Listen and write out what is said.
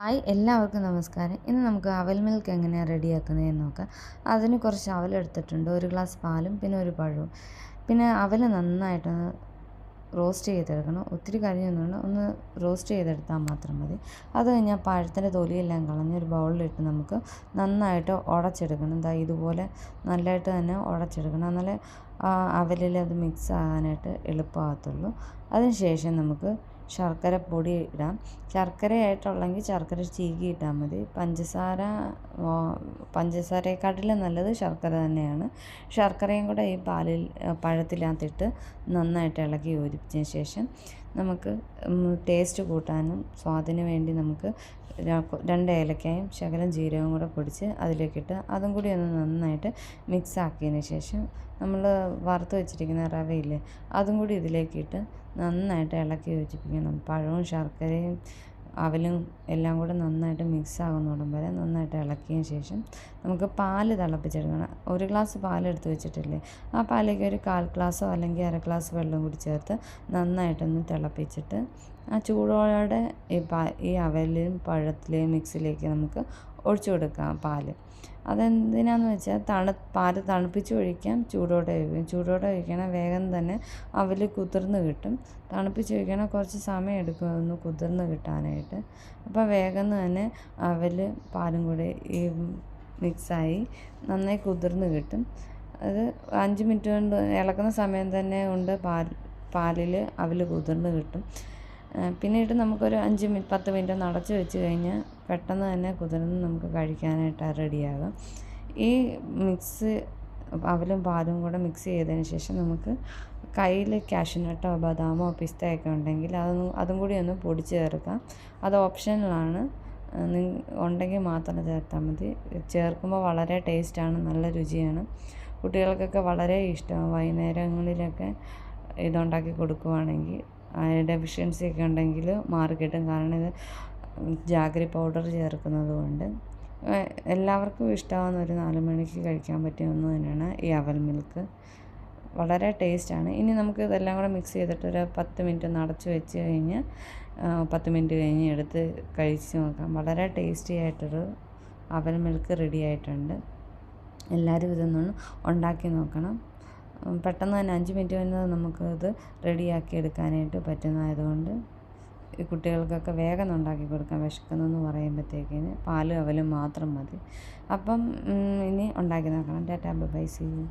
Hi എല്ലാവർക്കും നമസ്കാരം. ഇന്ന് നമുക്ക് അവൽ മിൽക്ക് എങ്ങനെയാണ് റെഡിയാക്കുന്നതെന്ന് നോക്കാം. അതിന് കുറച്ച് അവലെടുത്തിട്ടുണ്ട്, ഒരു ഗ്ലാസ് പാലും പിന്നെ ഒരു പഴവും. പിന്നെ അവൽ നന്നായിട്ടൊന്ന് റോസ്റ്റ് ചെയ്തെടുക്കണം. ഒത്തിരി കരിയൊന്നും വേണ്ട, ഒന്ന് റോസ്റ്റ് ചെയ്തെടുത്താൽ മാത്രം മതി. അത് കഴിഞ്ഞാൽ പഴത്തിൻ്റെ തൊലിയെല്ലാം കളഞ്ഞ് ഒരു ബൗളിലിട്ട് നമുക്ക് നന്നായിട്ട് ഉടച്ചെടുക്കണം. ഇതുപോലെ നല്ലതായിട്ട് തന്നെ ഉടച്ചെടുക്കണം. എന്നാലേ അവലിൽ അത് മിക്സ് ആകാനായിട്ട് എളുപ്പമാകത്തുള്ളൂ. അതിനുശേഷം നമുക്ക് ശർക്കര പൊടി ഇടാം. ശർക്കരയായിട്ടുള്ളെങ്കിൽ ശർക്കര ചീകി ഇട്ടാൽ മതി. പഞ്ചസാരയെക്കാട്ടിലും നല്ലത് ശർക്കര തന്നെയാണ്. ശർക്കരയും കൂടെ ഈ പഴത്തിനകത്തിട്ട് നന്നായിട്ട് ഇളക്കി യോജിപ്പിച്ചതിന് ശേഷം നമുക്ക് ടേസ്റ്റ് കൂട്ടാനും സ്വാദിന് വേണ്ടി നമുക്ക് 2 ഏലക്കായും ശകലം ജീരകവും കൂടെ പൊടിച്ച് അതിലേക്കിട്ട് അതും കൂടി ഒന്ന് നന്നായിട്ട് മിക്സ് ആക്കിയതിന് ശേഷം നമ്മൾ വറുത്ത് വെച്ചിരിക്കുന്ന റവയില്ലേ, അതും കൂടി ഇതിലേക്കിട്ട് നന്നായിട്ട് ഇളക്കി യോജിപ്പിക്കണം. പഴവും ശർക്കരയും അവലും എല്ലാം കൂടെ നന്നായിട്ട് മിക്സ് ആകുന്നിടം വരെ നന്നായിട്ട് ഇളക്കിയതിന് ശേഷം നമുക്ക് പാല് തിളപ്പിച്ചെടുക്കണം. 1 ഗ്ലാസ് പാലെടുത്ത് വെച്ചിട്ടില്ലേ, ആ പാലിലേക്ക് ഒരു 1/4 ഗ്ലാസ്സോ അല്ലെങ്കിൽ 1/2 ഗ്ലാസ് വെള്ളം കൂടി ചേർത്ത് നന്നായിട്ടൊന്ന് തിളപ്പിച്ചിട്ട് ആ ചൂടോടെ ഈ അവലും പഴത്തിലെയും മിക്സിലേക്ക് നമുക്ക് ഒഴിച്ചു കൊടുക്കാം പാല്. അതെന്തിനാന്ന് വെച്ചാൽ പാല് തണുപ്പിച്ച് ഒഴിക്കാം, ചൂടോടെ ഒഴിക്കാം. ചൂടോടെ ഒഴിക്കണം, വേഗം തന്നെ അവൽ കുതിർന്ന് കിട്ടും. തണുപ്പിച്ച് ഒഴിക്കണം, കുറച്ച് സമയം എടുക്കും അതൊന്ന് കുതിർന്ന് കിട്ടാനായിട്ട്. അപ്പോൾ വേഗം തന്നെ അവൽ പാലും കൂടി ഈ മിക്സായി നന്നായി കുതിർന്ന് കിട്ടും. അത് 5 മിനിറ്റ് കൊണ്ട് ഇളക്കുന്ന സമയം തന്നെ കൊണ്ട് പാലിൽ അവൽ കുതിർന്ന് കിട്ടും. പിന്നീട് നമുക്കൊരു 10 മിനിറ്റ് ഒന്ന് അടച്ച് വെച്ച് കഴിഞ്ഞാൽ പെട്ടെന്ന് തന്നെ കുതിർന്ന് നമുക്ക് കഴിക്കാനായിട്ട് റെഡിയാകും. ഈ മിക്സ് അവലും പാലും കൂടെ മിക്സ് ചെയ്തതിന് ശേഷം നമുക്ക് കയ്യിൽ കാഷ്യൂനട്ടോ ബദാമോ പിസ്തയൊക്കെ ഉണ്ടെങ്കിൽ അതും കൂടി ഒന്ന് പൊടിച്ച് ചേർക്കാം. അത് ഓപ്ഷണലാണ്, ഉണ്ടെങ്കിൽ മാത്രം ചേർത്താൽ മതി. ചേർക്കുമ്പോൾ വളരെ ടേസ്റ്റാണ്, നല്ല രുചിയാണ്. കുട്ടികൾക്കൊക്കെ വളരെ ഇഷ്ടമാണ്. വൈകുന്നേരങ്ങളിലൊക്കെ ഇതുണ്ടാക്കി കൊടുക്കുവാണെങ്കിൽ ഡെഫിഷ്യൻസി ഒക്കെ ഉണ്ടെങ്കിൽ മാറിക്കിട്ടും. കാരണം ഇത് ജാഗരി പൗഡർ ചേർക്കുന്നത് കൊണ്ട് എല്ലാവർക്കും ഇഷ്ടമാകുന്ന ഒരു 4 മണിക്ക് കഴിക്കാൻ പറ്റിയ ഒന്ന് തന്നെയാണ് ഈ അവൽ മിൽക്ക്. വളരെ ടേസ്റ്റാണ്. ഇനി നമുക്ക് ഇതെല്ലാം കൂടെ മിക്സ് ചെയ്തിട്ട് ഒരു 10 മിനിറ്റ് ഒന്ന് അടച്ച് വെച്ച് കഴിഞ്ഞാൽ 10 മിനിറ്റ് കഴിഞ്ഞ് എടുത്ത് കഴിച്ച് നോക്കാം. വളരെ ടേസ്റ്റി ആയിട്ടൊരു അവൽ മിൽക്ക് റെഡി ആയിട്ടുണ്ട്. എല്ലാവരും ഇതൊന്ന് ഉണ്ടാക്കി നോക്കണം. പെട്ടെന്ന് തന്നെ 5 മിനിറ്റ് കൊണ്ട് നമുക്കത് റെഡിയാക്കി എടുക്കാനായിട്ട് പറ്റുന്നതായതുകൊണ്ട് ഈ കുട്ടികൾക്കൊക്കെ വേഗം ഉണ്ടാക്കി കൊടുക്കാം. വിശക്കുന്നെന്ന് പറയുമ്പോഴത്തേക്കിന് പാലും അവലും മാത്രം മതി. അപ്പം ഇനി ഉണ്ടാക്കി നോക്കണം. Tata bye, see U.